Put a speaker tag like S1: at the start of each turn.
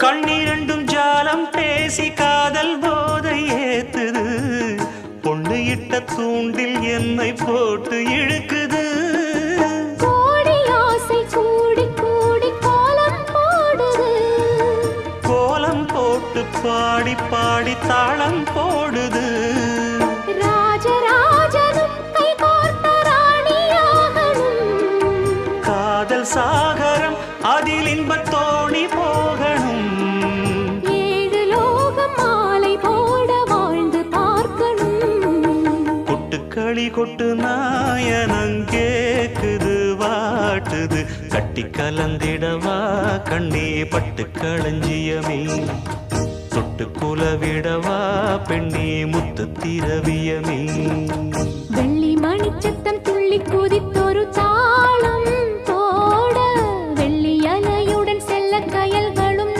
S1: கண்ணிரண்டும் ஜாலம் பேசி காதல் போதை ஏத்துது பொண்ணு இட்ட தூண்டில் என்னை போட்டு இழுக்குது
S2: கோடி ஆசை கூடி கூடி கோலம் போடுது
S1: கோலம் போட்டு பாடி பாடி தாளம் போடுது
S2: ராஜராஜனும் கை கோர்த்த ராணியாகணும்
S1: காதல் சாகரம் அதில் இன்பத் தோணி போகணும்
S2: ஏழு லோகம் மாலை போட வாழ்ந்து பார்க்கணும்
S1: கொட்டுக்களி கொட்டு நாயனங்கேக்குது வாட்டுது கட்டி கலந்திடவா கண்ணே பட்டு களஞ்சியமே தொட்டு குலவிடவா பெண்ணே முத்து திரவியமே
S2: வெள்ளி மணிச்சத்தம் துள்ளி குதித்தொரு தாளம்